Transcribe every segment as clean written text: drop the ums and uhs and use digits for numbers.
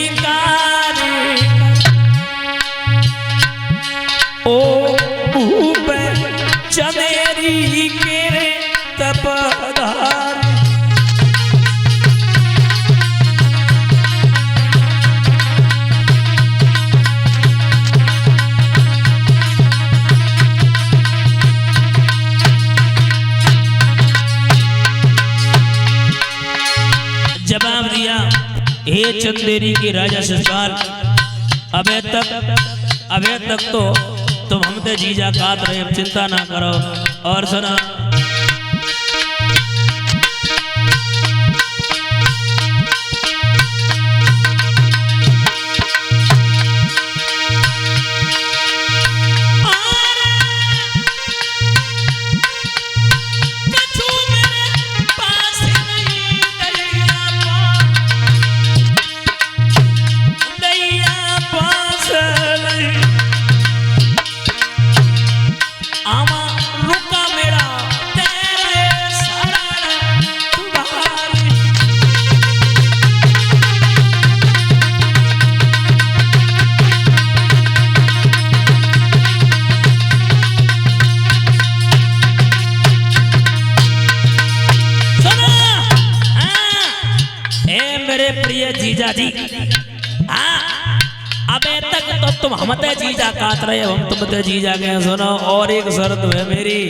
स्वीकार ओ भूप चंदेरी के तपधार। जवाब दिया, हे चंदेरी के राजा शिशुपाल, अबे तक तो तुम हमसे जीजा काट रहे, चिंता ना करो। और सुना, जीजा जी, हाँ, अबे तक तो तुम हमते जीजा काट रहे हो, हम तुमते जीजा के। सुनो, और एक शर्त है मेरी,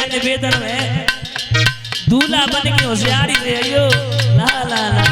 निवेदन है, दूल्हा बन के होशियारी रहियो। ला ला ला,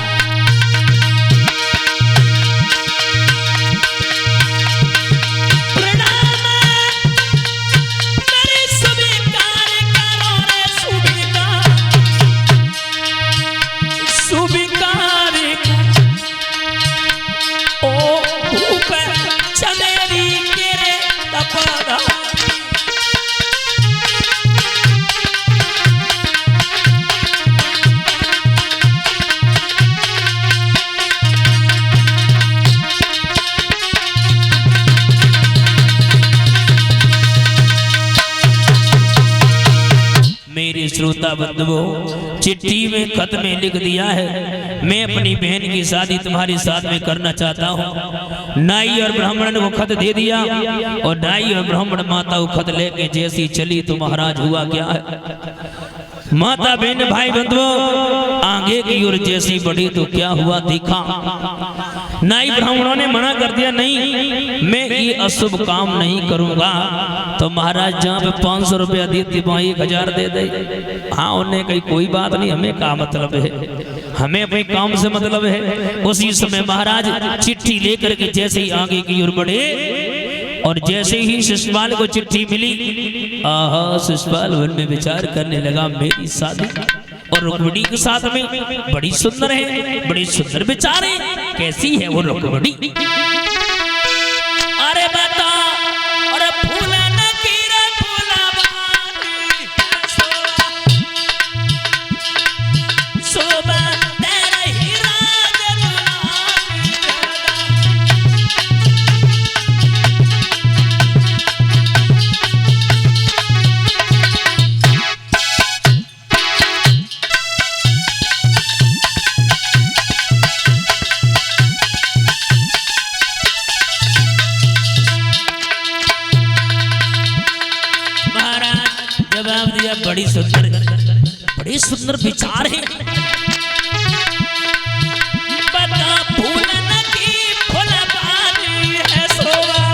श्रोता बंधुओं, चिट्ठी में खत में लिख दिया है, मैं अपनी बहन की शादी तुम्हारे साथ में करना चाहता हूँ। नाई और ब्राह्मण को खत दे दिया, और नाई और ब्राह्मण माता को खत लेके जैसी चली तो महाराज हुआ क्या है, माता बहन भाई बंधुओं आगे की ओर जैसी बढ़ी तो क्या हुआ देखा। नाई ब्राह्मणों ने मना कर दिया, नहीं मैं ये अशुभ काम नहीं करूंगा। तो महाराज जहाँ पे 500 रुपया देती वहाँ 1000 दे दे। हाँ, उन्हें कही कोई बात नहीं, हमें क्या मतलब है, हमें अपने काम से मतलब है। उसी समय महाराज चिट्ठी लेकर के जैसे ही आगे की ओर बढ़े, और जैसे ही शिशुपाल को चिट्ठी मिली, आहा, शिशुपाल मन में विचार करने लगा, मेरी शादी और रुक्मिणी के साथ में बड़ी सुंदर है, बड़ी सुंदर विचार है, कैसी है वो रुक्मिणी। अरे बता, अरे फूला न कीरा फूला बानी, शोभा तेरा हीरा जवाब दिया, बड़ी सुंदर विचार है। बता फूलन की फुलवारी है शोभा,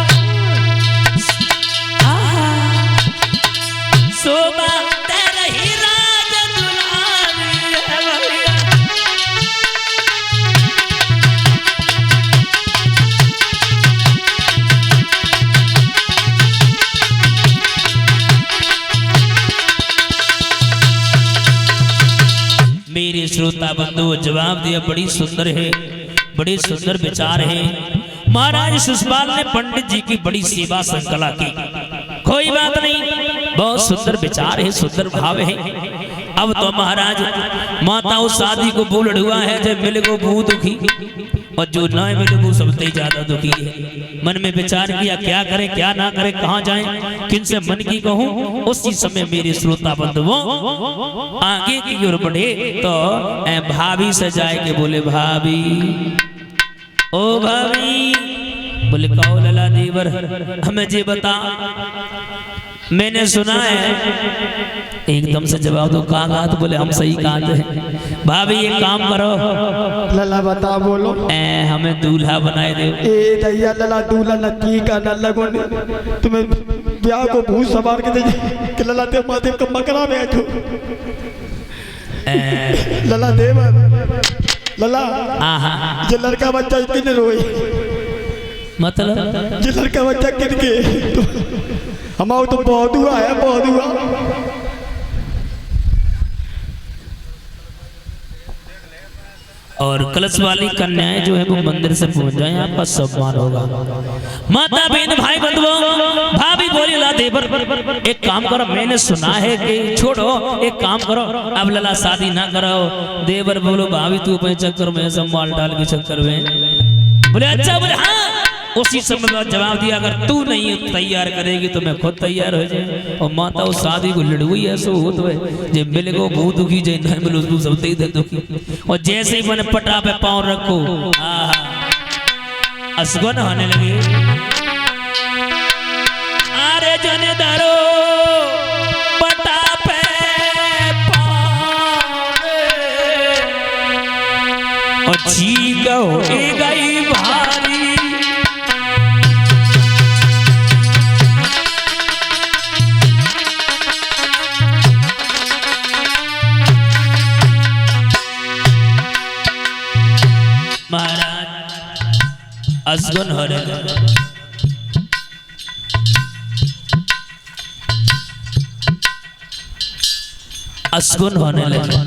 शोभा तेरा ही राज दुलारी है भैया। श्रोता बंधु जवाब दिया, बड़ी सुंदर है, बड़े सुंदर विचार है। महाराज शिशुपाल ने पंडित जी की बड़ी सेवा संकला की, कोई बात नहीं, बहुत सुंदर विचार है, सुंदर भाव है। अब तो महाराज माता उस शादी को बोल हुआ है, जब मिले को बहुत दुखी और जो ना मिले वो सबसे ज्यादा दुखी है। मन में विचार किया क्या करे क्या ना करे, कहाँ जाए, किनसे मन की कहूँ। उसी समय मेरे श्रोता बंधुओं आगे की ओर बढ़े तो भाभी से जाए के बोले, भाभी ओ भाभी, बोले कहो लला देवर, हमें जे बता, मैंने सुना है। एकदम से जवाब दो, कहा तो बोले हम सही कहते हैं। भाभी एक काम करो, लला बता बोलो, हमें दूल्हा बनाए दे। ए दैया लला दूल्हा नक्की का न लगो, तुम्हें ब्याह को भूत सवार के दे कि लला देव महादेव का मकरा बैठो। लला देव लला ये लड़का बच्चा कितने रोए, मतलब ये लड़का बच्चा किनके, हमारा तो बहुत हुआ है, बहुत हुआ। और कलश वाली कन्याएं जो है वो मंदिर से पहुंच जाए, आपका सम्मान होगा। माता बहन भाई बंधुओं, भाभी बोली ला देवर एक काम करो, मैंने सुना है कि छोड़ो, एक काम करो अब लला शादी ना करो। देवर बोलो भाभी तू अपने चक्कर में सब माल डाल के चक्कर में, बोले अच्छा, बोले हाँ। उसी समय जवाब दिया, अगर तू नहीं तैयार करेगी तो मैं खुद तैयार हो जाए। और माता उस शादी को लड़ुई ऐसा हो तो है, जे मिले को बहुत दुखी, जे नहीं मिलो तू सब दे दुखी। और जैसे ही मैंने पटा पे पाँव रखो, असगुन होने लगे। अरे जने दारो पटा पे पाँव और चीख हो गई भारी। महाराज असगुन हो रहे, असगुन होने लगे।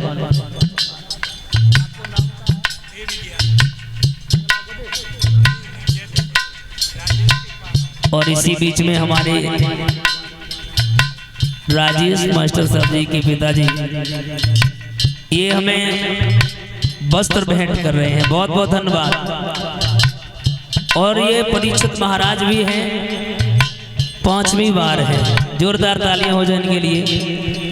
और इसी बीच में हमारे राजेश मास्टर साहब जी के पिताजी ये हमें वस्त्र भेंट कर रहे हैं, बहुत बहुत धन्यवाद। और ये परीक्षित महाराज भी हैं, 5वीं बार है, जोरदार तालियां हो जाए इनके लिए।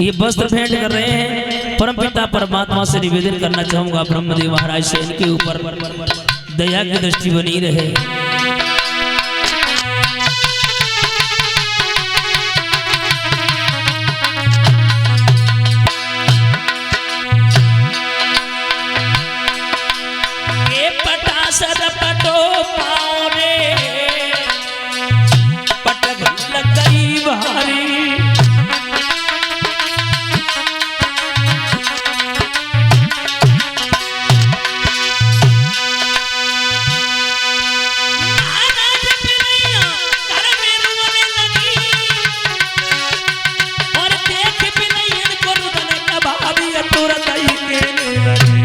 ये वस्त्र भेंट कर रहे हैं। परमपिता परमात्मा से निवेदन करना चाहूंगा ब्रह्मदेव महाराज से इनके ऊपर दया की दृष्टि बनी रहे। पटो पाओ रे पटक लग गई भारी। और देख भी नहीं इनको रुदने का भाभी तुरंत ही कहने लगी।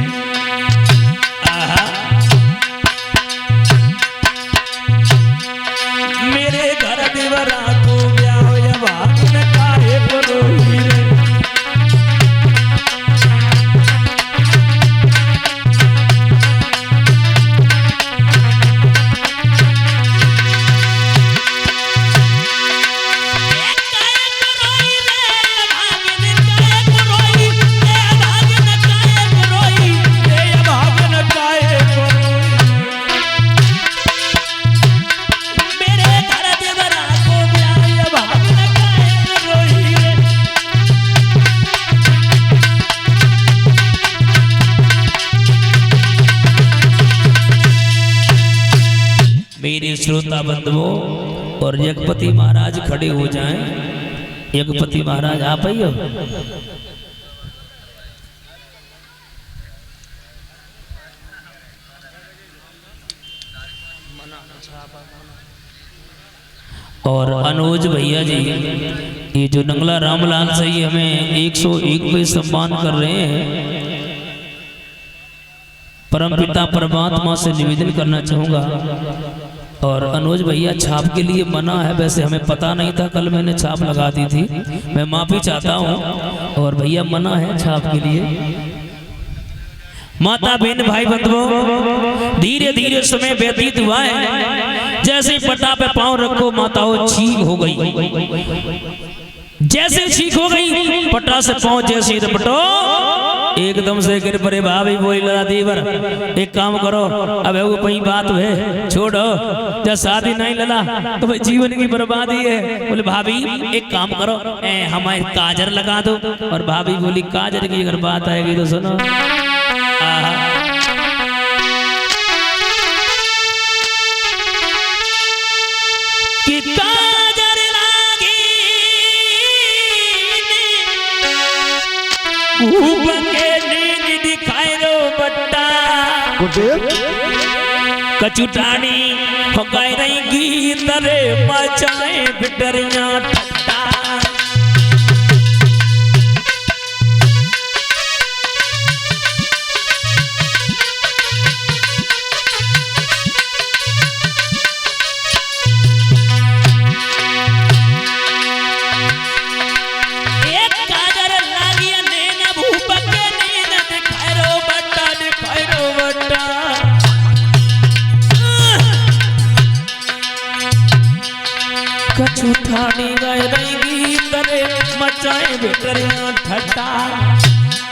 मेरे घर देवरा को ब्याह या बात न काहे परोही रे। मेरे श्रोता बंधुओं और यज्ञपति महाराज खड़े हो जाएं। यज्ञपति महाराज आप ही हो। और अनुज भैया जी ये जो नंगला रामलाल से ही हमें 101 पे सम्मान कर रहे हैं, परमपिता परमात्मा से निवेदन करना चाहूँगा। और अनुज भैया छाप के लिए मना है, वैसे हमें पता नहीं था, कल मैंने छाप लगा दी थी, मैं माफी चाहता हूँ। और भैया मना है छाप के लिए। माता बहन भाई बंधुओं, धीरे धीरे समय व्यतीत हुआ है। जैसे ही पटा पे पांव रखो माताओं ठीक हो गई, जैसे ठीक हो गई पटा से पांव जैसे ही रपटो एकदम से गिर पड़े। भाभी बोली लड़ा दीवर एक काम करो, अब वो कोई बात है छोड़ो, जब शादी नहीं लड़ा तो भाई जीवन की बर्बादी है। बोले भाभी एक काम करो हमारे काजर लगा दो। और भाभी बोली काजर की अगर बात आएगी तो सुनो। कि काजर लागी के नींद दिखाए रो बट्टा कचुटानी हो गए रही गीत रे मचाए बिटरिया ठट्टा। कछुठानी गए रही करे मचाए बिटरिया ठट्टा।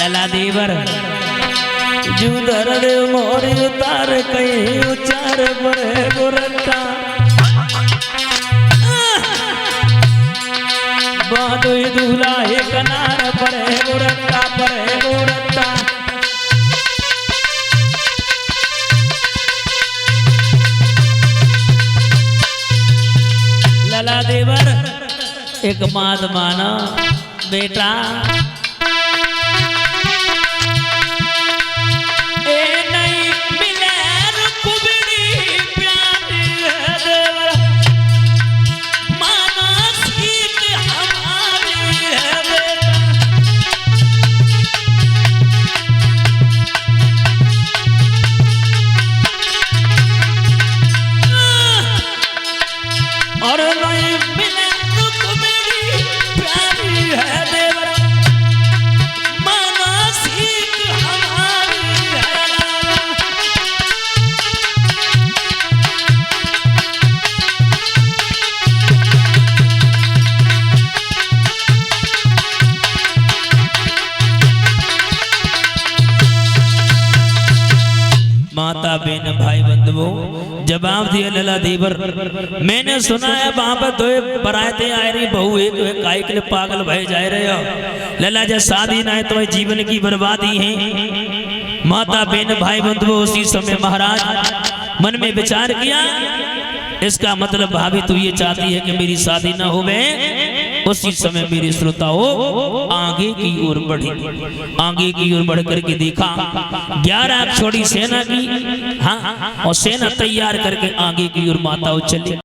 लला देवर जुदर रे मोर उतार कहीं उचार बड़े गोरट्टा। बादोई दूल्हा हे कनार बड़े गोरट्टा बड़े गोरट्टा। लला देवर एक मात माना बेटा ए नहीं मिले रुकबड़ी प्यारी है देवर माना सीख हमारी है बेटा। और नहीं मिले रुकबड़ी प्यारी है देवर माना सीख हमारी है। माता बहन भाई बंधुओं जवाब दिया लला देवर। मैंने सुना है वहां पर दो बरातें आ रही, बहू एक काई के लिए पागल भय जा रहे हो। लला जब शादी ना है तो जीवन की बर्बादी है। माता बहन भाई बंधुओं उसी समय महाराज मन में विचार किया, इसका मतलब भाभी तू ये चाहती है कि मेरी शादी ना हो। उसी समय मेरे श्रोताओं आगे की ओर बढ़ी, आगे की ओर बढ़ करके देखा 11 छोड़ी सेना की, हाँ, और सेना तैयार करके आगे की ओर माताओं चली।